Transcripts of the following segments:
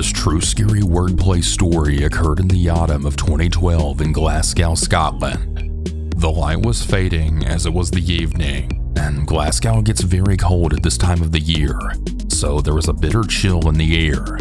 This true scary wordplay story occurred in the autumn of 2012 in Glasgow, Scotland. The light was fading as it was the evening, and Glasgow gets very cold at this time of the year, so there was a bitter chill in the air.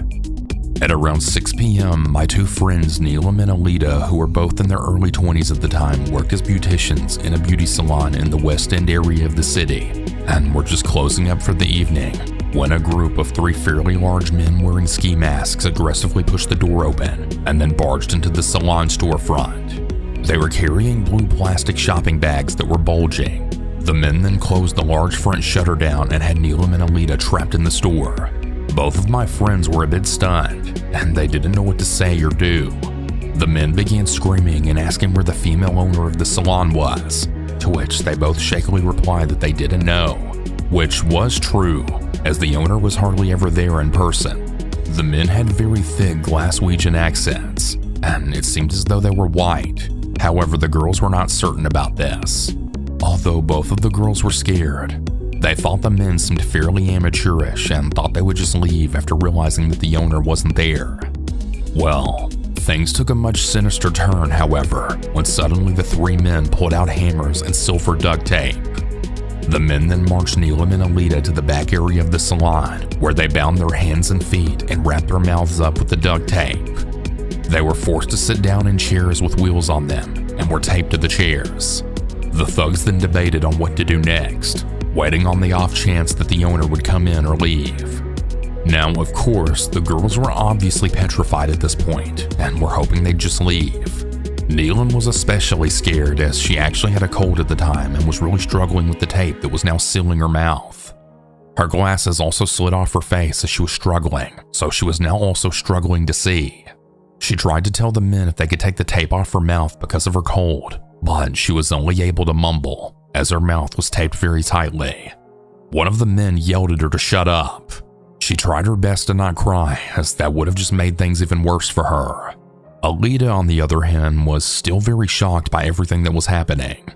At around 6 p.m., my two friends Neelam and Alita, who were both in their early 20s at the time, worked as beauticians in a beauty salon in the West End area of the city, and were just closing up for the evening when a group of 3 fairly large men wearing ski masks aggressively pushed the door open and then barged into the salon storefront. They were carrying blue plastic shopping bags that were bulging. The men then closed the large front shutter down and had Neelam and Alita trapped in the store. Both of my friends were a bit stunned, and they didn't know what to say or do. The men began screaming and asking where the female owner of the salon was, to which they both shakily replied that they didn't know, which was true, as the owner was hardly ever there in person. The men had very thick Glaswegian accents, and it seemed as though they were white. However, the girls were not certain about this. Although both of the girls were scared, they thought the men seemed fairly amateurish and thought they would just leave after realizing that the owner wasn't there. Well, things took a much sinister turn, however, when suddenly the 3 men pulled out hammers and silver duct tape. The men then marched Neelam and Alita to the back area of the salon, where they bound their hands and feet and wrapped their mouths up with the duct tape. They were forced to sit down in chairs with wheels on them and were taped to the chairs. The thugs then debated on what to do next, waiting on the off chance that the owner would come in or leave. Now, of course, the girls were obviously petrified at this point and were hoping they'd just leave. Neelam was especially scared as she actually had a cold at the time and was really struggling with the tape that was now sealing her mouth. Her glasses also slid off her face as she was struggling, so she was now also struggling to see. She tried to tell the men if they could take the tape off her mouth because of her cold, but she was only able to mumble, as her mouth was taped very tightly. One of the men yelled at her to shut up. She tried her best to not cry, as that would have just made things even worse for her. Alita, on the other hand, was still very shocked by everything that was happening,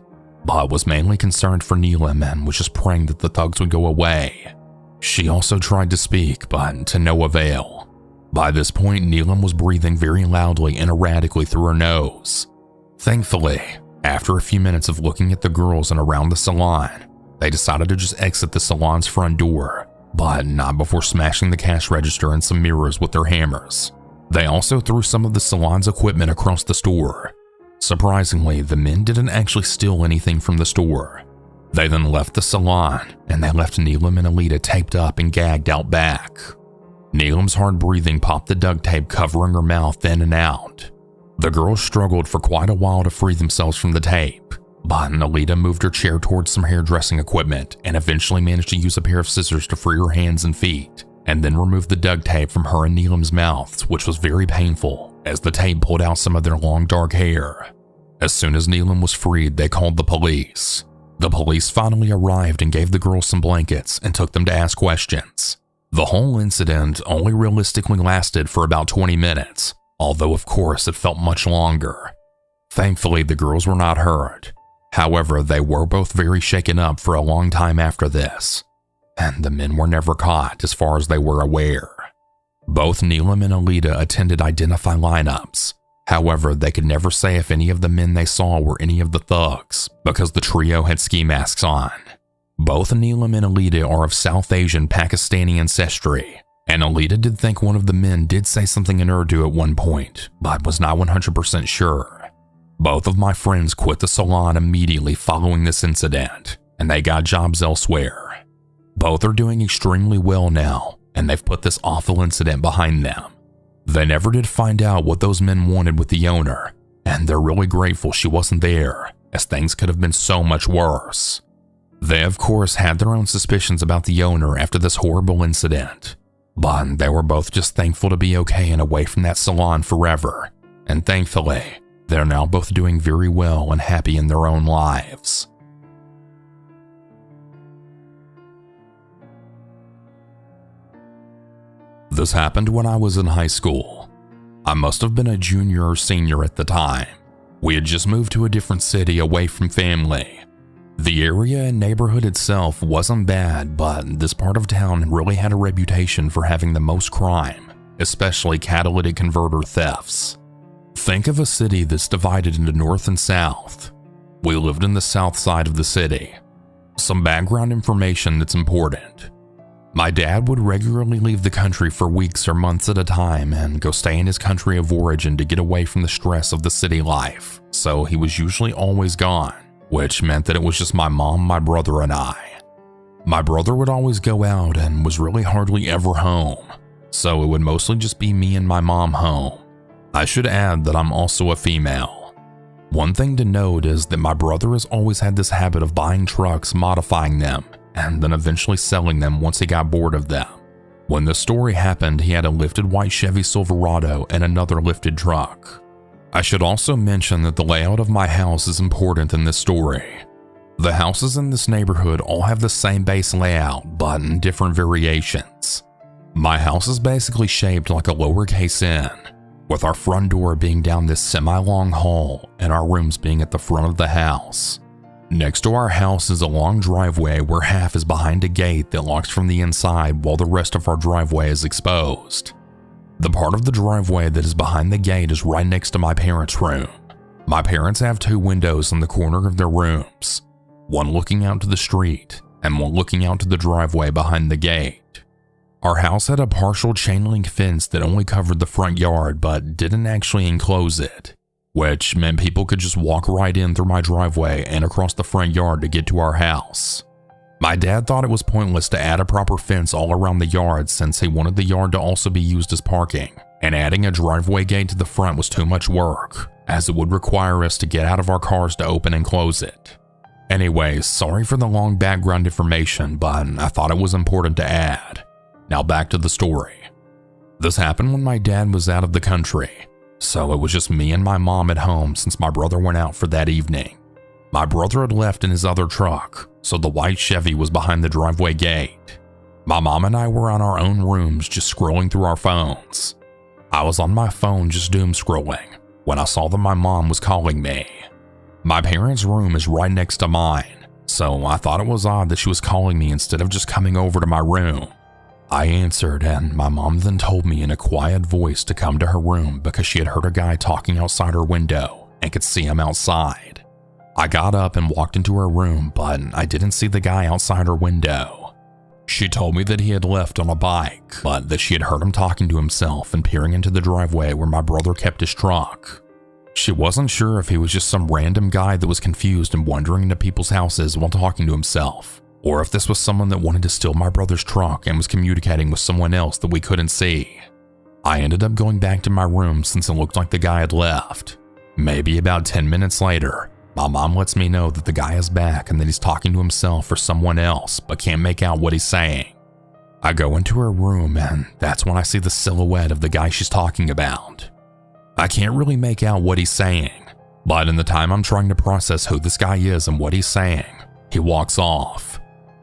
but was mainly concerned for Neelam and was just praying that the thugs would go away. She also tried to speak, but to no avail. By this point, Neelam was breathing very loudly and erratically through her nose. Thankfully, after a few minutes of looking at the girls and around the salon, they decided to just exit the salon's front door, but not before smashing the cash register and some mirrors with their hammers. They also threw some of the salon's equipment across the store. Surprisingly, the men didn't actually steal anything from the store. They then left the salon, and they left Neelam and Alita taped up and gagged out back. Neelam's hard breathing popped the duct tape covering her mouth in and out. The girls struggled for quite a while to free themselves from the tape, but Alita moved her chair towards some hairdressing equipment and eventually managed to use a pair of scissors to free her hands and feet, and then removed the duct tape from her and Neelam's mouths, which was very painful, as the tape pulled out some of their long dark hair. As soon as Neelam was freed, they called the police. The police finally arrived and gave the girls some blankets and took them to ask questions. The whole incident only realistically lasted for about 20 minutes, although of course it felt much longer. Thankfully, the girls were not hurt. However, they were both very shaken up for a long time after this, and the men were never caught as far as they were aware. Both Neelam and Alita attended identify lineups. However, they could never say if any of the men they saw were any of the thugs, because the trio had ski masks on. Both Neelam and Alita are of South Asian Pakistani ancestry, and Alita did think one of the men did say something in Urdu at one point, but was not 100% sure. Both of my friends quit the salon immediately following this incident, and they got jobs elsewhere. Both are doing extremely well now, and they've put this awful incident behind them. They never did find out what those men wanted with the owner, and they're really grateful she wasn't there, as things could have been so much worse. They of course had their own suspicions about the owner after this horrible incident, but they were both just thankful to be okay and away from that salon forever, and thankfully, they're now both doing very well and happy in their own lives. This happened when I was in high school. I must have been a junior or senior at the time. We had just moved to a different city away from family. The area and neighborhood itself wasn't bad, but this part of town really had a reputation for having the most crime, especially catalytic converter thefts. Think of a city that's divided into north and south. We lived in the south side of the city. Some background information that's important. My dad would regularly leave the country for weeks or months at a time and go stay in his country of origin to get away from the stress of the city life, so he was usually always gone, which meant that it was just my mom, my brother, and I. My brother would always go out and was really hardly ever home, so it would mostly just be me and my mom home. I should add that I'm also a female. One thing to note is that my brother has always had this habit of buying trucks, modifying them, and then eventually selling them once he got bored of them. When this story happened, he had a lifted white Chevy Silverado and another lifted truck. I should also mention that the layout of my house is important in this story. The houses in this neighborhood all have the same base layout, but in different variations. My house is basically shaped like a lowercase n, with our front door being down this semi-long hall and our rooms being at the front of the house. Next to our house is a long driveway where half is behind a gate that locks from the inside while the rest of our driveway is exposed. The part of the driveway that is behind the gate is right next to my parents' room. My parents have 2 windows in the corner of their rooms, one looking out to the street and one looking out to the driveway behind the gate. Our house had a partial chain link fence that only covered the front yard but didn't actually enclose it, which meant people could just walk right in through my driveway and across the front yard to get to our house. My dad thought it was pointless to add a proper fence all around the yard since he wanted the yard to also be used as parking, and adding a driveway gate to the front was too much work, as it would require us to get out of our cars to open and close it. Anyways, sorry for the long background information, but I thought it was important to add. Now back to the story. This happened when my dad was out of the country, so it was just me and my mom at home since my brother went out for that evening. My brother had left in his other truck, so the white Chevy was behind the driveway gate. My mom and I were in our own rooms just scrolling through our phones. I was on my phone just doom scrolling when I saw that my mom was calling me. My parents' room is right next to mine, so I thought it was odd that she was calling me instead of just coming over to my room. I answered, and my mom then told me in a quiet voice to come to her room because she had heard a guy talking outside her window and could see him outside. I got up and walked into her room, but I didn't see the guy outside her window. She told me that he had left on a bike, but that she had heard him talking to himself and peering into the driveway where my brother kept his truck. She wasn't sure if he was just some random guy that was confused and wandering into people's houses while talking to himself, or if this was someone that wanted to steal my brother's truck and was communicating with someone else that we couldn't see. I ended up going back to my room since it looked like the guy had left. Maybe about 10 minutes later, my mom lets me know that the guy is back and that he's talking to himself or someone else, but can't make out what he's saying. I go into her room and that's when I see the silhouette of the guy she's talking about. I can't really make out what he's saying, but in the time I'm trying to process who this guy is and what he's saying, he walks off.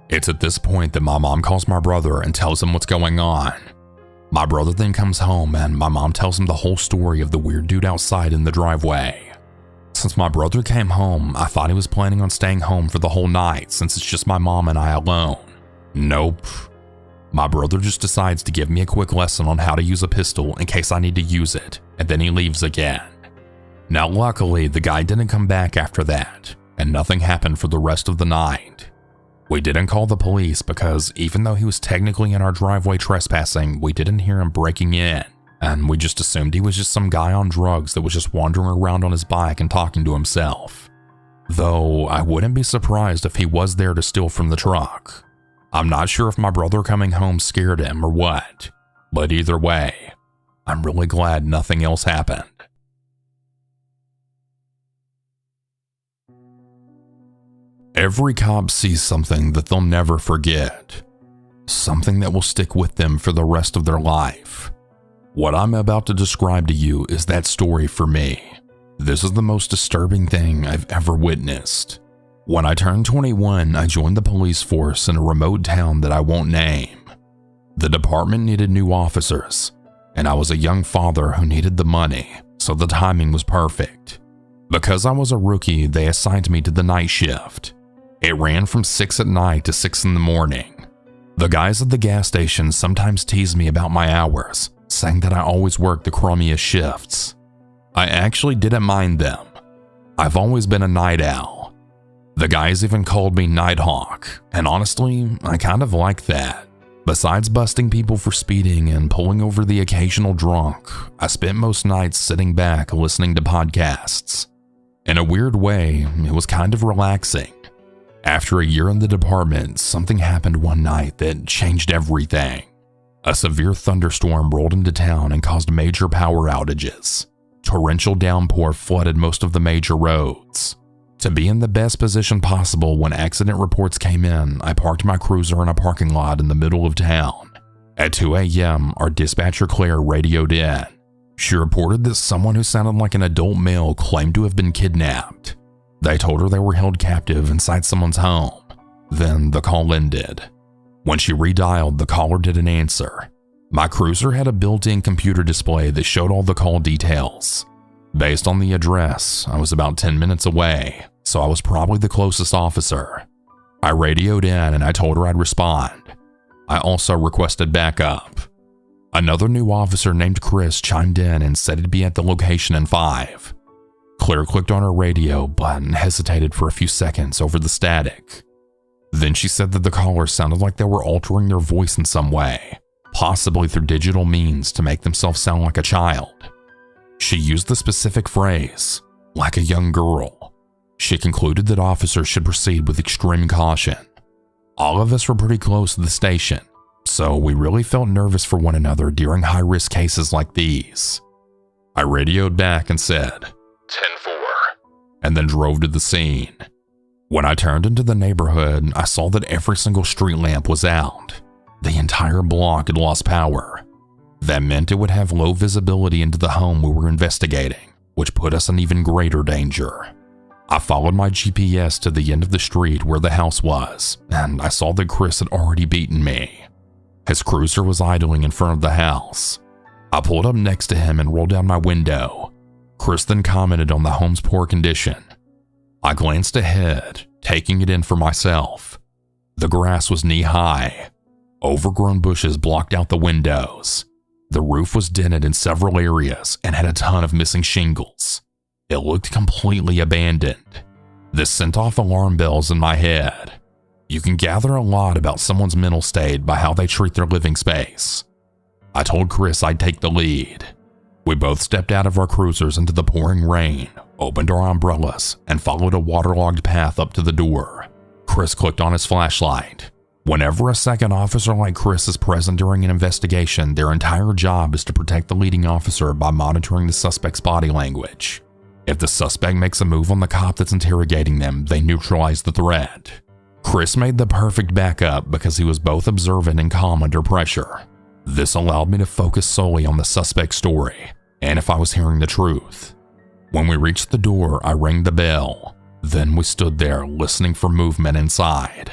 It's at this point that my mom calls my brother and tells him what's going on. My brother then comes home and my mom tells him the whole story of the weird dude outside in the driveway. Since my brother came home, I thought he was planning on staying home for the whole night since it's just my mom and I alone. Nope. My brother just decides to give me a quick lesson on how to use a pistol in case I need to use it, and then he leaves again. Now luckily, the guy didn't come back after that, and nothing happened for the rest of the night. We didn't call the police because even though he was technically in our driveway trespassing, we didn't hear him breaking in, and we just assumed he was just some guy on drugs that was just wandering around on his bike and talking to himself. Though I wouldn't be surprised if he was there to steal from the truck. I'm not sure if my brother coming home scared him or what, but either way, I'm really glad nothing else happened. Every cop sees something that they'll never forget, something that will stick with them for the rest of their life. What I'm about to describe to you is that story for me. This is the most disturbing thing I've ever witnessed. When I turned 21, I joined the police force in a remote town that I won't name. The department needed new officers, and I was a young father who needed the money, so the timing was perfect. Because I was a rookie, they assigned me to the night shift. It ran from 6 at night to 6 in the morning. The guys at the gas station sometimes teased me about my hours, saying that I always worked the crummiest shifts. I actually didn't mind them. I've always been a night owl. The guys even called me Nighthawk, and honestly, I kind of like that. Besides busting people for speeding and pulling over the occasional drunk, I spent most nights sitting back listening to podcasts. In a weird way, it was kind of relaxing. After a year in the department, something happened one night that changed everything. A severe thunderstorm rolled into town and caused major power outages. Torrential downpour flooded most of the major roads. To be in the best position possible when accident reports came in, I parked my cruiser in a parking lot in the middle of town. At 2 a.m., our dispatcher Claire radioed in. She reported that someone who sounded like an adult male claimed to have been kidnapped. They told her they were held captive inside someone's home. Then the call ended. When she redialed, the caller didn't answer. My cruiser had a built-in computer display that showed all the call details. Based on the address, I was about 10 minutes away, so I was probably the closest officer. I radioed in and I told her I'd respond. I also requested backup. Another new officer named Chris chimed in and said he'd be at the location in 5. Claire clicked on her radio but hesitated for a few seconds over the static. Then she said that the callers sounded like they were altering their voice in some way, possibly through digital means to make themselves sound like a child. She used the specific phrase, like a young girl. She concluded that officers should proceed with extreme caution. All of us were pretty close to the station, so we really felt nervous for one another during high-risk cases like these. I radioed back and said, 10-4, and then drove to the scene. When I turned into the neighborhood, I saw that every single street lamp was out. The entire block had lost power. That meant it would have low visibility into the home we were investigating, which put us in even greater danger. I followed my GPS to the end of the street where the house was, and I saw that Chris had already beaten me. His cruiser was idling in front of the house. I pulled up next to him and rolled down my window. Chris then commented on the home's poor condition. I glanced ahead, taking it in for myself. The grass was knee-high. Overgrown bushes blocked out the windows. The roof was dented in several areas and had a ton of missing shingles. It looked completely abandoned. This sent off alarm bells in my head. You can gather a lot about someone's mental state by how they treat their living space. I told Chris I'd take the lead. We both stepped out of our cruisers into the pouring rain, opened our umbrellas, and followed a waterlogged path up to the door. Chris clicked on his flashlight. Whenever a second officer like Chris is present during an investigation, their entire job is to protect the leading officer by monitoring the suspect's body language. If the suspect makes a move on the cop that's interrogating them, they neutralize the threat. Chris made the perfect backup because he was both observant and calm under pressure. This allowed me to focus solely on the suspect's story, and if I was hearing the truth. When we reached the door, I rang the bell. Then we stood there listening for movement inside.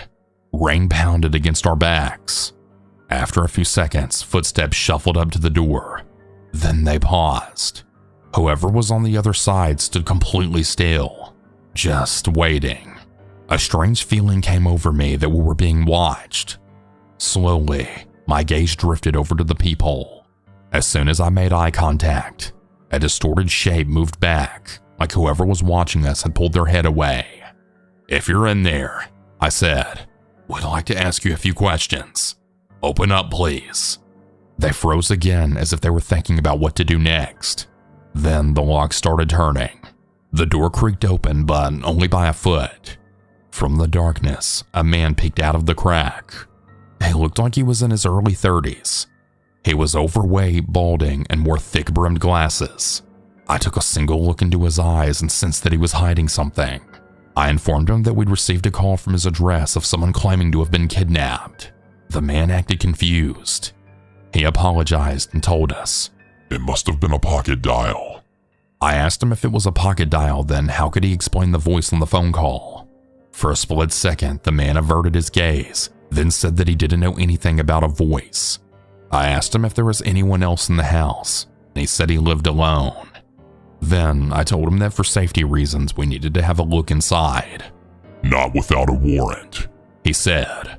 Rain pounded against our backs. After a few seconds, footsteps shuffled up to the door. Then they paused. Whoever was on the other side stood completely still, just waiting. A strange feeling came over me that we were being watched. Slowly, my gaze drifted over to the peephole. As soon as I made eye contact, a distorted shape moved back, like whoever was watching us had pulled their head away. "If you're in there," I said, "would like to ask you a few questions. Open up, please." They froze again as if they were thinking about what to do next. Then the lock started turning. The door creaked open, but only by a foot. From the darkness, a man peeked out of the crack. He looked like he was in his early 30s. He was overweight, balding, and wore thick-brimmed glasses. I took a single look into his eyes and sensed that he was hiding something. I informed him that we'd received a call from his address of someone claiming to have been kidnapped. The man acted confused. He apologized and told us, "It must have been a pocket dial." I asked him if it was a pocket dial, then how could he explain the voice on the phone call? For a split second, the man averted his gaze, then said that he didn't know anything about a voice. I asked him if there was anyone else in the house, and he said he lived alone. Then I told him that for safety reasons we needed to have a look inside. "Not without a warrant," he said.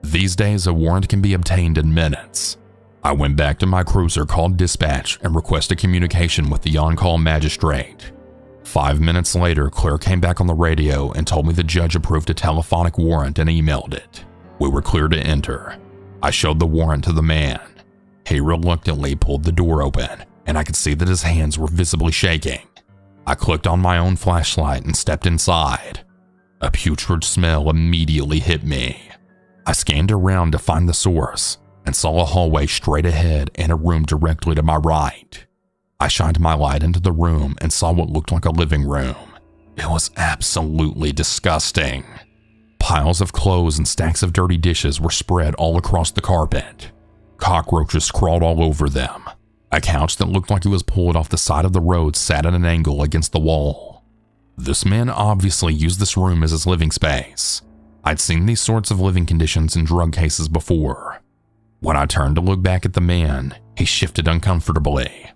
These days a warrant can be obtained in minutes. I went back to my cruiser, called dispatch, and requested communication with the on-call magistrate. 5 minutes later, Claire came back on the radio and told me the judge approved a telephonic warrant and emailed it. We were clear to enter. I showed the warrant to the man. He reluctantly pulled the door open, and I could see that his hands were visibly shaking. I clicked on my own flashlight and stepped inside. A putrid smell immediately hit me. I scanned around to find the source and saw a hallway straight ahead and a room directly to my right. I shined my light into the room and saw what looked like a living room. It was absolutely disgusting. Piles of clothes and stacks of dirty dishes were spread all across the carpet. Cockroaches crawled all over them. A couch that looked like it was pulled off the side of the road sat at an angle against the wall. This man obviously used this room as his living space. I'd seen these sorts of living conditions in drug cases before. When I turned to look back at the man, he shifted uncomfortably.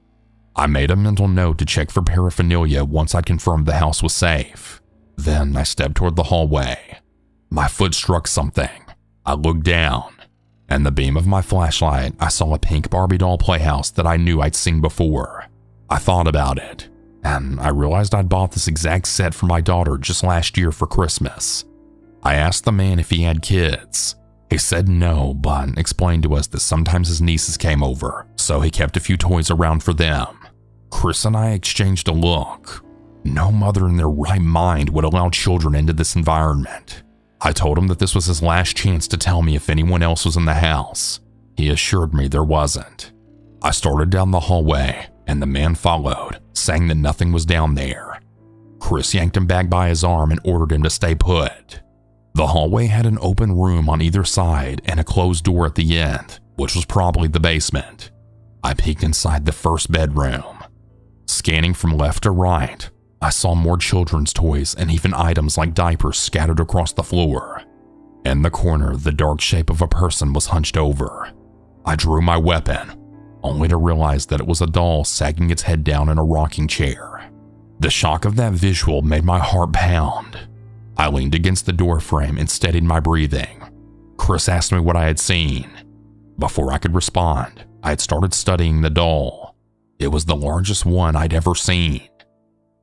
I made a mental note to check for paraphernalia once I'd confirmed the house was safe. Then I stepped toward the hallway. My foot struck something. I looked down. In the beam of my flashlight, I saw a pink Barbie doll playhouse that I knew I'd seen before. I thought about it, and I realized I'd bought this exact set for my daughter just last year for Christmas. I asked the man if he had kids. He said no, but explained to us that sometimes his nieces came over, so he kept a few toys around for them. Chris and I exchanged a look. No mother in their right mind would allow children into this environment. I told him that this was his last chance to tell me if anyone else was in the house. He assured me there wasn't. I started down the hallway, and the man followed, saying that nothing was down there. Chris yanked him back by his arm and ordered him to stay put. The hallway had an open room on either side and a closed door at the end, which was probably the basement. I peeked inside the first bedroom. Scanning from left to right, I saw more children's toys and even items like diapers scattered across the floor. In the corner, the dark shape of a person was hunched over. I drew my weapon, only to realize that it was a doll sagging its head down in a rocking chair. The shock of that visual made my heart pound. I leaned against the doorframe and steadied my breathing. Chris asked me what I had seen. Before I could respond, I had started studying the doll. It was the largest one I'd ever seen.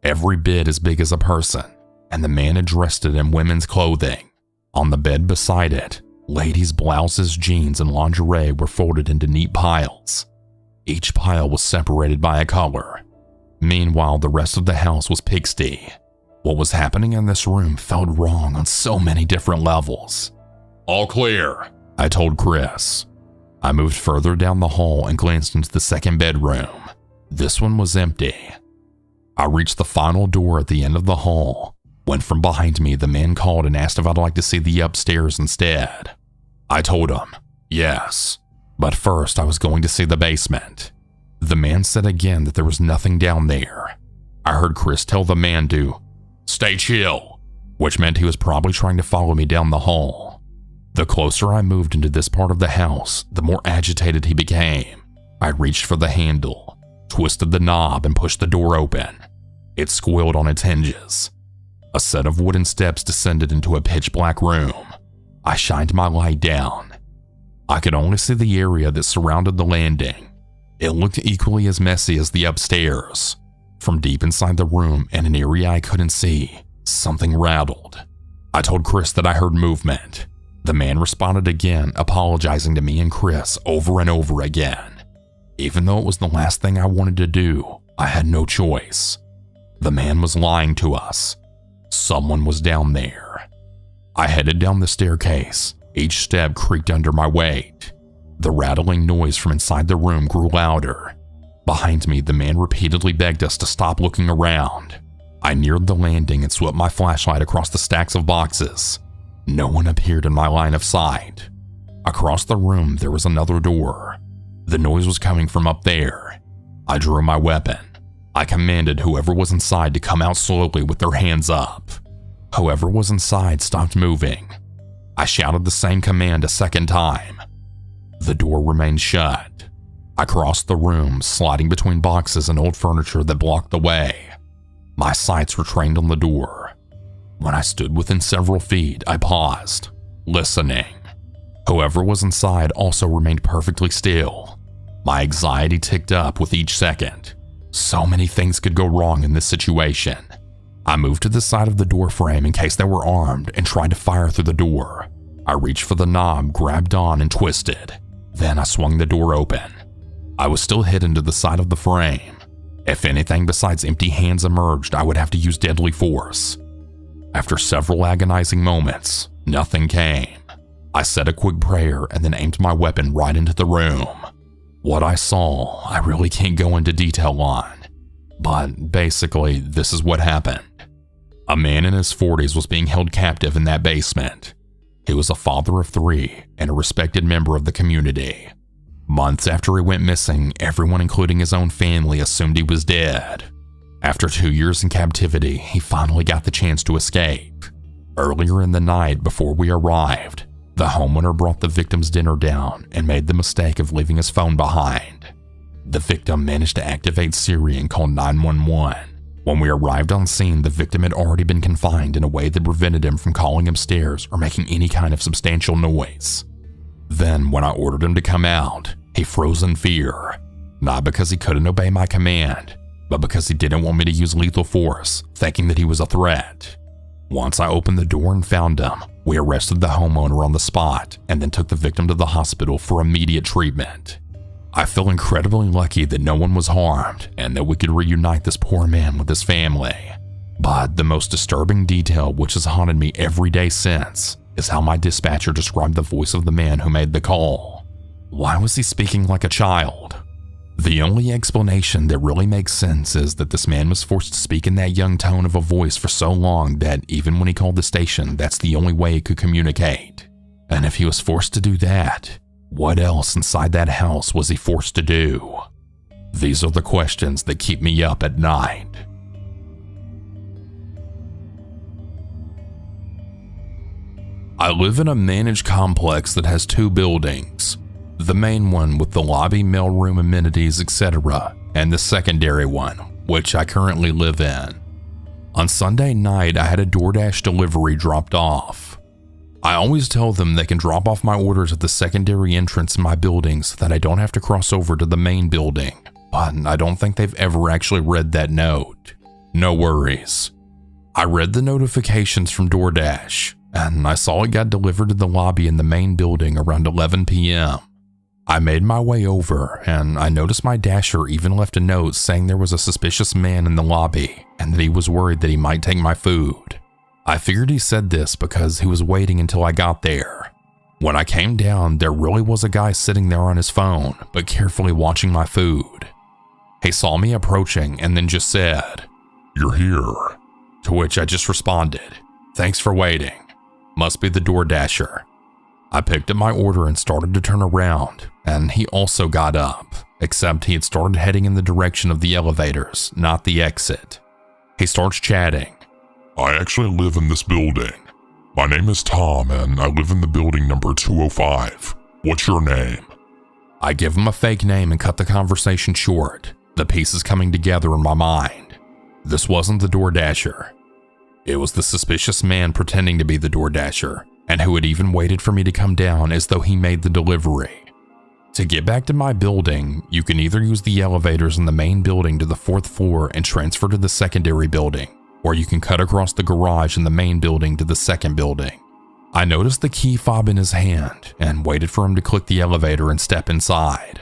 Every bit as big as a person, and the man had dressed it in women's clothing. On the bed beside it, ladies' blouses, jeans, and lingerie were folded into neat piles. Each pile was separated by a color. Meanwhile, the rest of the house was pigsty. What was happening in this room felt wrong on so many different levels. "All clear," I told Chris. I moved further down the hall and glanced into the second bedroom. This one was empty. I reached the final door at the end of the hall, when from behind me the man called and asked if I'd like to see the upstairs instead. I told him, yes, but first I was going to see the basement. The man said again that there was nothing down there. I heard Chris tell the man to stay chill, which meant he was probably trying to follow me down the hall. The closer I moved into this part of the house, the more agitated he became. I reached for the handle, twisted the knob, and pushed the door open. It squealed on its hinges. A set of wooden steps descended into a pitch-black room. I shined my light down. I could only see the area that surrounded the landing. It looked equally as messy as the upstairs. From deep inside the room, in an area I couldn't see, something rattled. I told Chris that I heard movement. The man responded again, apologizing to me and Chris over and over again. Even though it was the last thing I wanted to do, I had no choice. The man was lying to us. Someone was down there. I headed down the staircase. Each step creaked under my weight. The rattling noise from inside the room grew louder. Behind me, the man repeatedly begged us to stop looking around. I neared the landing and swept my flashlight across the stacks of boxes. No one appeared in my line of sight. Across the room, there was another door. The noise was coming from up there. I drew my weapon. I commanded whoever was inside to come out slowly with their hands up. Whoever was inside stopped moving. I shouted the same command a second time. The door remained shut. I crossed the room, sliding between boxes and old furniture that blocked the way. My sights were trained on the door. When I stood within several feet, I paused, listening. Whoever was inside also remained perfectly still. My anxiety ticked up with each second. So many things could go wrong in this situation. I moved to the side of the door frame in case they were armed and tried to fire through the door. I reached for the knob, grabbed on, and twisted. Then I swung the door open. I was still hidden to the side of the frame. If anything besides empty hands emerged, I would have to use deadly force. After several agonizing moments, nothing came. I said a quick prayer and then aimed my weapon right into the room. What I saw, I really can't go into detail on. But basically, this is what happened. A man in his 40s was being held captive in that basement. He was a father of 3 and a respected member of the community. Months after he went missing, everyone including his own family assumed he was dead. After 2 years in captivity, he finally got the chance to escape. Earlier in the night before we arrived, the homeowner brought the victim's dinner down and made the mistake of leaving his phone behind. The victim managed to activate Siri and call 911. When we arrived on scene, the victim had already been confined in a way that prevented him from calling upstairs or making any kind of substantial noise. Then, when I ordered him to come out, he froze in fear. Not because he couldn't obey my command, but because he didn't want me to use lethal force, thinking that he was a threat. Once I opened the door and found him, we arrested the homeowner on the spot and then took the victim to the hospital for immediate treatment. I feel incredibly lucky that no one was harmed and that we could reunite this poor man with his family. But the most disturbing detail which has haunted me every day since is how my dispatcher described the voice of the man who made the call. Why was he speaking like a child? The only explanation that really makes sense is that this man was forced to speak in that young tone of a voice for so long that even when he called the station, that's the only way he could communicate. And if he was forced to do that, what else inside that house was he forced to do? These are the questions that keep me up at night. I live in a managed complex that has 2 buildings. The main one with the lobby, mailroom, amenities, etc., and the secondary one, which I currently live in. On Sunday night, I had a DoorDash delivery dropped off. I always tell them they can drop off my orders at the secondary entrance in my building so that I don't have to cross over to the main building, but I don't think they've ever actually read that note. No worries. I read the notifications from DoorDash, and I saw it got delivered to the lobby in the main building around 11 p.m. I made my way over, and I noticed my dasher even left a note saying there was a suspicious man in the lobby and that he was worried that he might take my food. I figured he said this because he was waiting until I got there. When I came down, there really was a guy sitting there on his phone, but carefully watching my food. He saw me approaching and then just said, "You're here." To which I just responded, "Thanks for waiting. Must be the DoorDasher." I picked up my order and started to turn around, and he also got up, except he had started heading in the direction of the elevators, not the exit. He starts chatting. "I actually live in this building. My name is Tom and I live in the building number 205. What's your name?" I give him a fake name and cut the conversation short, the pieces coming together in my mind. This wasn't the DoorDasher. It was the suspicious man pretending to be the DoorDasher, and who had even waited for me to come down as though he made the delivery. To get back to my building, you can either use the elevators in the main building to the 4th floor and transfer to the secondary building, or you can cut across the garage in the main building to the 2nd building. I noticed the key fob in his hand and waited for him to click the elevator and step inside.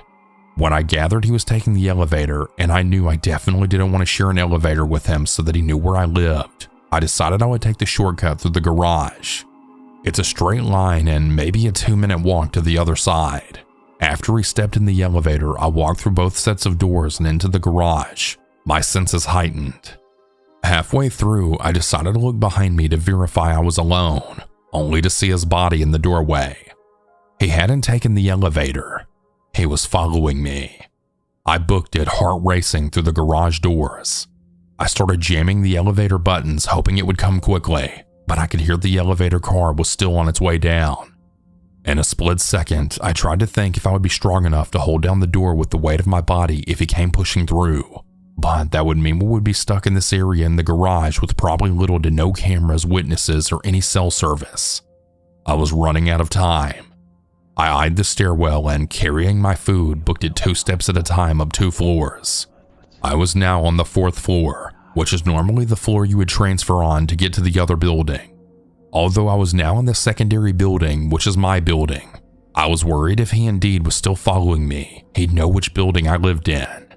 When I gathered he was taking the elevator and I knew I definitely didn't want to share an elevator with him so that he knew where I lived, I decided I would take the shortcut through the garage. It's a straight line and maybe a 2-minute walk to the other side. After he stepped in the elevator, I walked through both sets of doors and into the garage, my senses heightened. Halfway through, I decided to look behind me to verify I was alone, only to see his body in the doorway. He hadn't taken the elevator. He was following me. I booked it, heart racing through the garage doors. I started jamming the elevator buttons, hoping it would come quickly, but I could hear the elevator car was still on its way down. In a split second, I tried to think if I would be strong enough to hold down the door with the weight of my body if he came pushing through, but that would mean we would be stuck in this area in the garage with probably little to no cameras, witnesses, or any cell service. I was running out of time. I eyed the stairwell and, carrying my food, booked it 2 steps at a time up 2 floors. I was now on the 4th floor, which is normally the floor you would transfer on to get to the other building. Although I was now in the secondary building, which is my building, I was worried if he indeed was still following me, he'd know which building I lived in.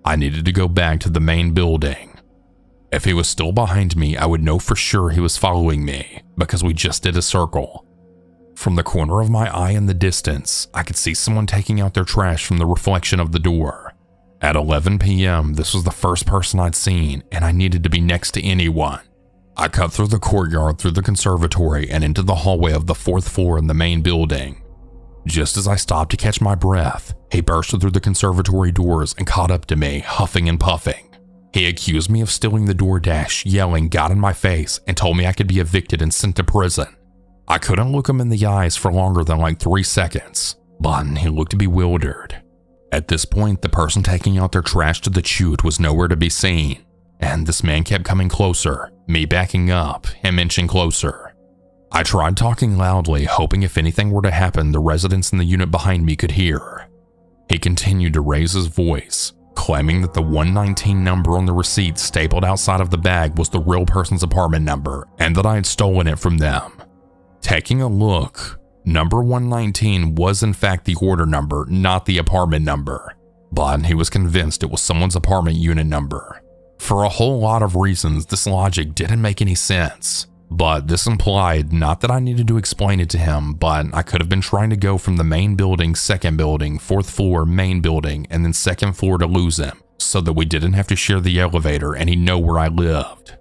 I needed to go back to the main building. If he was still behind me, I would know for sure he was following me, because we just did a circle. From the corner of my eye in the distance, I could see someone taking out their trash from the reflection of the door. At 11 p.m., this was the first person I'd seen, and I needed to be next to anyone. I cut through the courtyard, through the conservatory, and into the hallway of the 4th floor in the main building. Just as I stopped to catch my breath, he burst through the conservatory doors and caught up to me, huffing and puffing. He accused me of stealing the DoorDash, yelling, got in my face, and told me I could be evicted and sent to prison. I couldn't look him in the eyes for longer than like 3 seconds, but he looked bewildered. At this point, the person taking out their trash to the chute was nowhere to be seen, and this man kept coming closer, me backing up, him inching closer. I tried talking loudly, hoping if anything were to happen, the residents in the unit behind me could hear. He continued to raise his voice, claiming that the 119 number on the receipt stapled outside of the bag was the real person's apartment number, and that I had stolen it from them. Taking a look, number 119 was in fact the order number, not the apartment number, but he was convinced it was someone's apartment unit number. For a whole lot of reasons, this logic didn't make any sense, but this implied not that I needed to explain it to him, but I could have been trying to go from the main building, 2nd building, 4th floor, main building, and then 2nd floor to lose him, so that we didn't have to share the elevator and he'd know where I lived.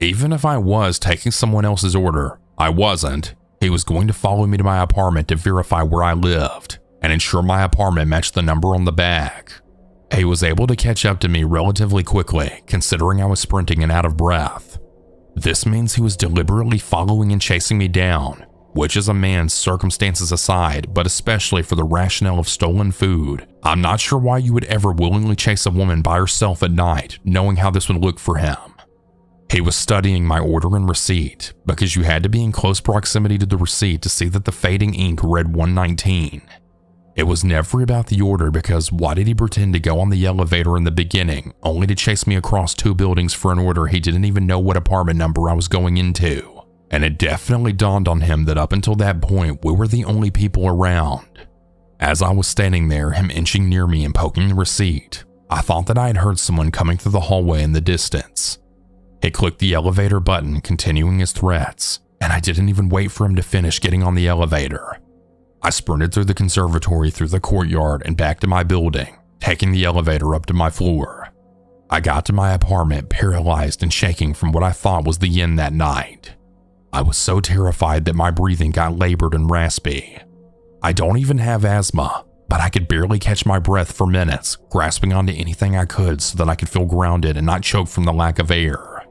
Even if I was taking someone else's order, I wasn't. He was going to follow me to my apartment to verify where I lived and ensure my apartment matched the number on the bag. He was able to catch up to me relatively quickly, considering I was sprinting and out of breath. This means he was deliberately following and chasing me down, which is a man's circumstances aside, but especially for the rationale of stolen food. I'm not sure why you would ever willingly chase a woman by herself at night, knowing how this would look for him. He was studying my order and receipt, because you had to be in close proximity to the receipt to see that the fading ink read 119. It was never about the order, because why did he pretend to go on the elevator in the beginning, only to chase me across 2 buildings for an order he didn't even know what apartment number I was going into? And it definitely dawned on him that up until that point, we were the only people around. As I was standing there, him inching near me and poking the receipt, I thought that I had heard someone coming through the hallway in the distance. He clicked the elevator button, continuing his threats, and I didn't even wait for him to finish getting on the elevator. I sprinted through the conservatory, through the courtyard, and back to my building, taking the elevator up to my floor. I got to my apartment paralyzed and shaking from what I thought was the end that night. I was so terrified that my breathing got labored and raspy. I don't even have asthma, but I could barely catch my breath for minutes, grasping onto anything I could so that I could feel grounded and not choke from the lack of air.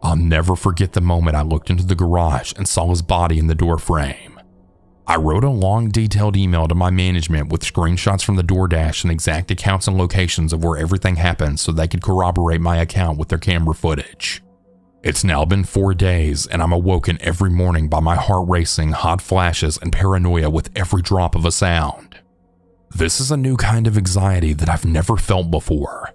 I'll never forget the moment I looked into the garage and saw his body in the doorframe. I wrote a long, detailed email to my management with screenshots from the DoorDash and exact accounts and locations of where everything happened so they could corroborate my account with their camera footage. It's now been 4 days, and I'm awoken every morning by my heart racing, hot flashes, and paranoia with every drop of a sound. This is a new kind of anxiety that I've never felt before,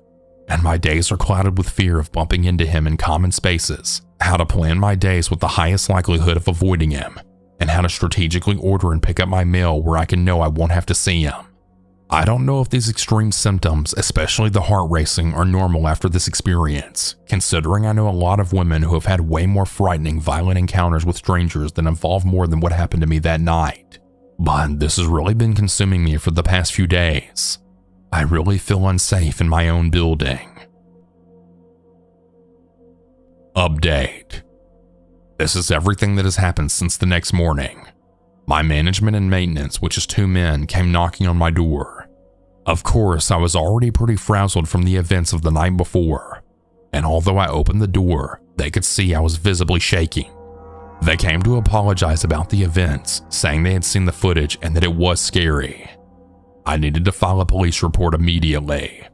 and my days are clouded with fear of bumping into him in common spaces, how to plan my days with the highest likelihood of avoiding him, and how to strategically order and pick up my mail where I can know I won't have to see him. I don't know if these extreme symptoms, especially the heart racing, are normal after this experience, considering I know a lot of women who have had way more frightening, violent encounters with strangers that involve more than what happened to me that night. But this has really been consuming me for the past few days. I really feel unsafe in my own building. Update. This is everything that has happened since the next morning. My management and maintenance, which is 2 men, came knocking on my door. Of course, I was already pretty frazzled from the events of the night before, and although I opened the door, they could see I was visibly shaking. They came to apologize about the events, saying they had seen the footage and that it was scary. I needed to file a police report immediately.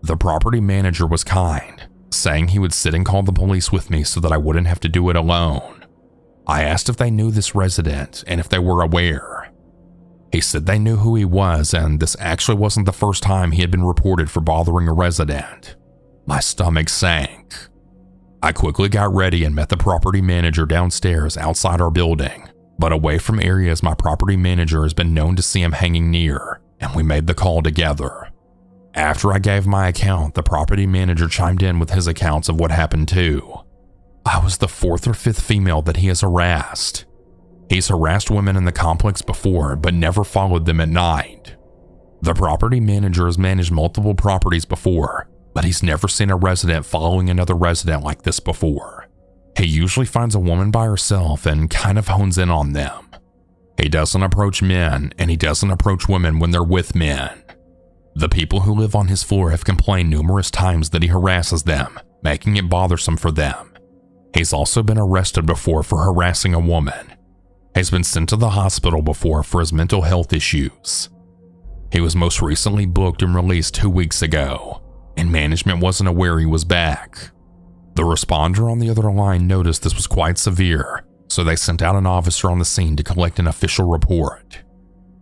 The property manager was kind, saying he would sit and call the police with me so that I wouldn't have to do it alone. I asked if they knew this resident and if they were aware. He said they knew who he was, and this actually wasn't the first time he had been reported for bothering a resident. My stomach sank. I quickly got ready and met the property manager downstairs outside our building, but away from areas my property manager has been known to see him hanging near, and we made the call together. After I gave my account, the property manager chimed in with his accounts of what happened too. I was the 4th or 5th female that he has harassed. He's harassed women in the complex before, but never followed them at night. The property manager has managed multiple properties before, but he's never seen a resident following another resident like this before. He usually finds a woman by herself and kind of hones in on them. He doesn't approach men, and he doesn't approach women when they're with men. The people who live on his floor have complained numerous times that he harasses them, making it bothersome for them. He's also been arrested before for harassing a woman. He's been sent to the hospital before for his mental health issues. He was most recently booked and released 2 weeks ago, and management wasn't aware he was back. The responder on the other line noticed this was quite severe, so they sent out an officer on the scene to collect an official report.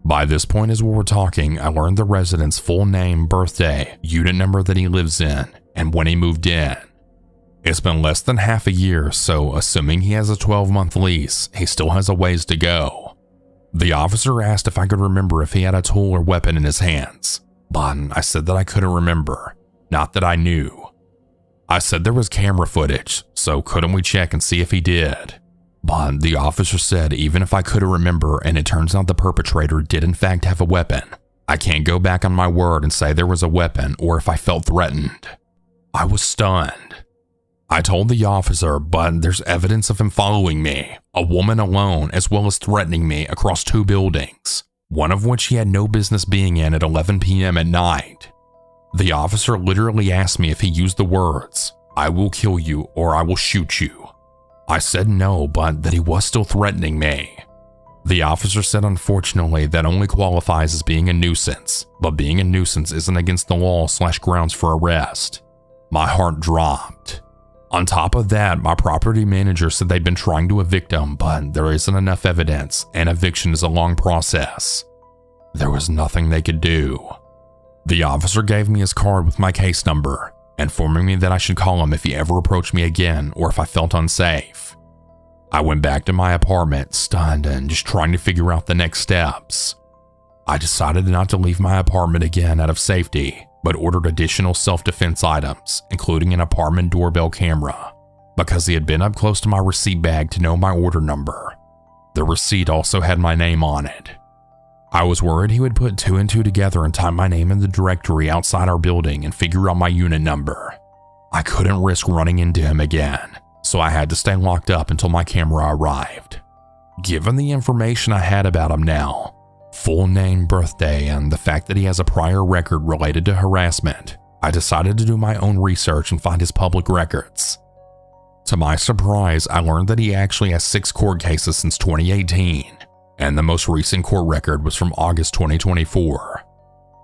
By this point as we were talking, I learned the resident's full name, birthday, unit number that he lives in, and when he moved in. It's been less than half a year, so assuming he has a 12-month lease, he still has a ways to go. The officer asked if I could remember if he had a tool or weapon in his hands, but I said that I couldn't remember, not that I knew. I said there was camera footage, so couldn't we check and see if he did? But the officer said even if I couldn't remember and it turns out the perpetrator did in fact have a weapon, I can't go back on my word and say there was a weapon or if I felt threatened. I was stunned. I told the officer, but there's evidence of him following me, a woman alone, as well as threatening me across 2 buildings, one of which he had no business being in at 11 p.m. at night. The officer literally asked me if he used the words, "I will kill you or I will shoot you." I said no, but that he was still threatening me. The officer said unfortunately that only qualifies as being a nuisance, but being a nuisance isn't against the law / grounds for arrest. My heart dropped. On top of that, my property manager said they'd been trying to evict him, but there isn't enough evidence, and eviction is a long process. There was nothing they could do. The officer gave me his card with my case number, informing me that I should call him if he ever approached me again or if I felt unsafe. I went back to my apartment, stunned and just trying to figure out the next steps. I decided not to leave my apartment again out of safety, but ordered additional self-defense items, including an apartment doorbell camera, because he had been up close to my receipt bag to know my order number. The receipt also had my name on it. I was worried he would put 2 and 2 together and type my name in the directory outside our building and figure out my unit number. I couldn't risk running into him again, so I had to stay locked up until my camera arrived. Given the information I had about him now, full name, birthday, and the fact that he has a prior record related to harassment, I decided to do my own research and find his public records. To my surprise, I learned that he actually has 6 court cases since 2018, and the most recent court record was from August 2024.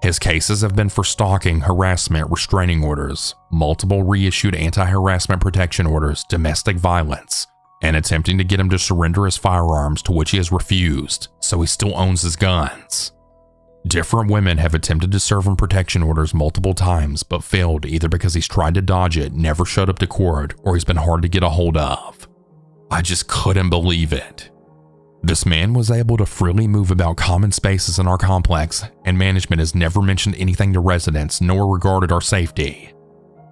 His cases have been for stalking, harassment, restraining orders, multiple reissued anti-harassment protection orders, domestic violence, and attempting to get him to surrender his firearms, to which he has refused, so he still owns his guns. Different women have attempted to serve him protection orders multiple times, but failed either because he's tried to dodge it, never showed up to court, or he's been hard to get a hold of. I just couldn't believe it. This man was able to freely move about common spaces in our complex, and management has never mentioned anything to residents nor regarded our safety.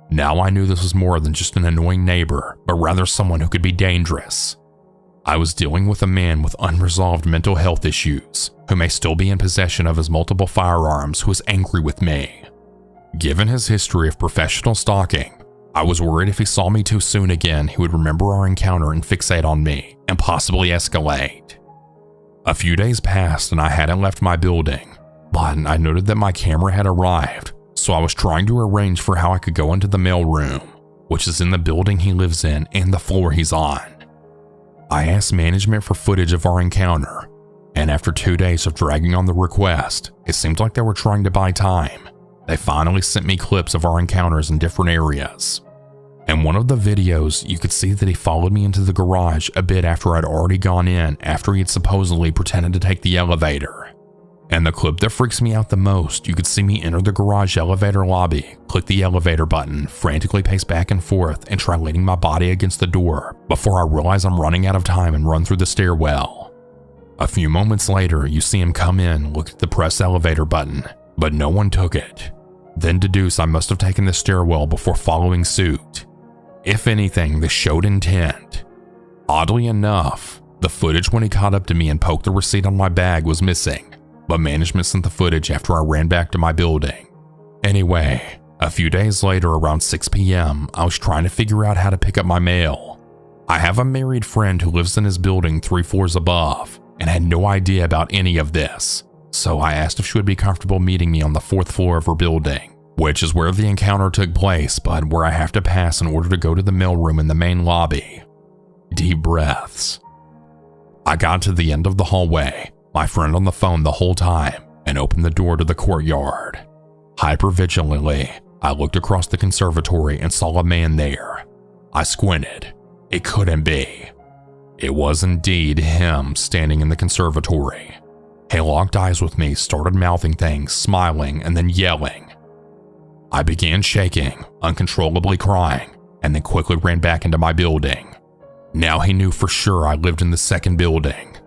Now I knew this was more than just an annoying neighbor, but rather someone who could be dangerous. I was dealing with a man with unresolved mental health issues, who may still be in possession of his multiple firearms, who is angry with me. Given his history of professional stalking, I was worried if he saw me too soon again, he would remember our encounter and fixate on me, and possibly escalate. A few days passed and I hadn't left my building, but I noted that my camera had arrived, so I was trying to arrange for how I could go into the mail room, which is in the building he lives in and the floor he's on. I asked management for footage of our encounter, and after 2 days of dragging on the request, it seemed like they were trying to buy time. They finally sent me clips of our encounters in different areas. In one of the videos, you could see that he followed me into the garage a bit after I'd already gone in after he had supposedly pretended to take the elevator. And the clip that freaks me out the most, you could see me enter the garage elevator lobby, click the elevator button, frantically pace back and forth, and try leaning my body against the door before I realize I'm running out of time and run through the stairwell. A few moments later, you see him come in, look at the press elevator button, but no one took it. Then deduce I must have taken the stairwell before following suit. If anything, this showed intent. Oddly enough, the footage when he caught up to me and poked the receipt on my bag was missing, but management sent the footage after I ran back to my building. Anyway, a few days later around 6 p.m., I was trying to figure out how to pick up my mail. I have a married friend who lives in his building 3 floors above and had no idea about any of this, so I asked if she would be comfortable meeting me on the 4th floor of her building, which is where the encounter took place, but where I have to pass in order to go to the mailroom in the main lobby. Deep breaths. I got to the end of the hallway, my friend on the phone the whole time, and opened the door to the courtyard. Hypervigilantly, I looked across the conservatory and saw a man there. I squinted. It couldn't be. It was indeed him standing in the conservatory. He locked eyes with me, started mouthing things, smiling, and then yelling. I began shaking, uncontrollably crying, and then quickly ran back into my building. Now he knew for sure I lived in the second building.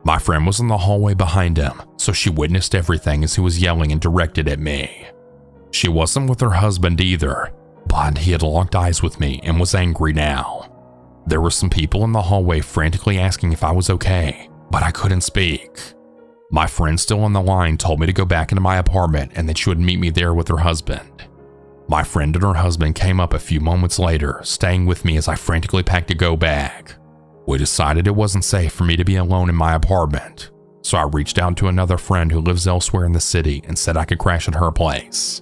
My friend was in the hallway behind him, so she witnessed everything as he was yelling and directed at me. She wasn't with her husband either, but he had locked eyes with me and was angry now. There were some people in the hallway frantically asking if I was okay, but I couldn't speak. My friend still on the line told me to go back into my apartment and that she would meet me there with her husband. My friend and her husband came up a few moments later, staying with me as I frantically packed a go bag. We decided it wasn't safe for me to be alone in my apartment, so I reached out to another friend who lives elsewhere in the city and said I could crash at her place.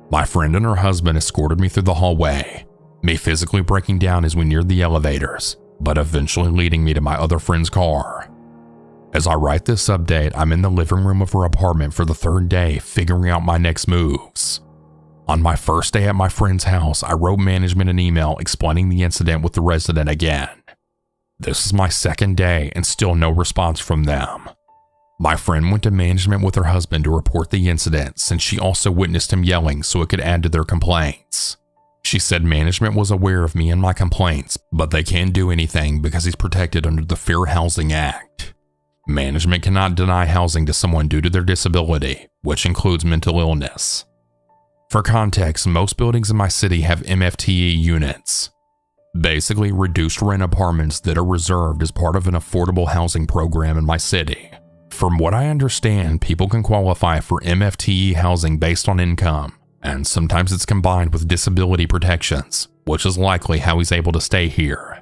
My friend and her husband escorted me through the hallway, me physically breaking down as we neared the elevators, but eventually leading me to my other friend's car. As I write this update, I'm in the living room of her apartment for the 3rd day, figuring out my next moves. On my first day at my friend's house, I wrote management an email explaining the incident with the resident again. This is my 2nd day and still no response from them. My friend went to management with her husband to report the incident since she also witnessed him yelling so it could add to their complaints. She said management was aware of me and my complaints, but they can't do anything because he's protected under the Fair Housing Act. Management cannot deny housing to someone due to their disability, which includes mental illness. For context, most buildings in my city have MFTE units, basically reduced rent apartments that are reserved as part of an affordable housing program in my city. From what I understand, people can qualify for MFTE housing based on income, and sometimes it's combined with disability protections, which is likely how he's able to stay here.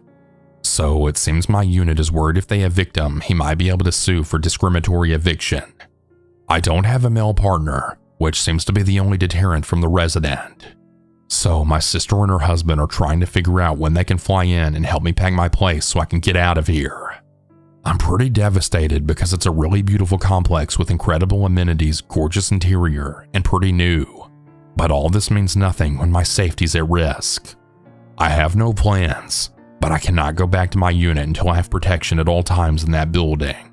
So it seems my unit is worried if they evict him, he might be able to sue for discriminatory eviction. I don't have a male partner, which seems to be the only deterrent from the resident. So my sister and her husband are trying to figure out when they can fly in and help me pack my place so I can get out of here. I'm pretty devastated because it's a really beautiful complex with incredible amenities, gorgeous interior, and pretty new. But all this means nothing when my safety's at risk. I have no plans, but I cannot go back to my unit until I have protection at all times in that building.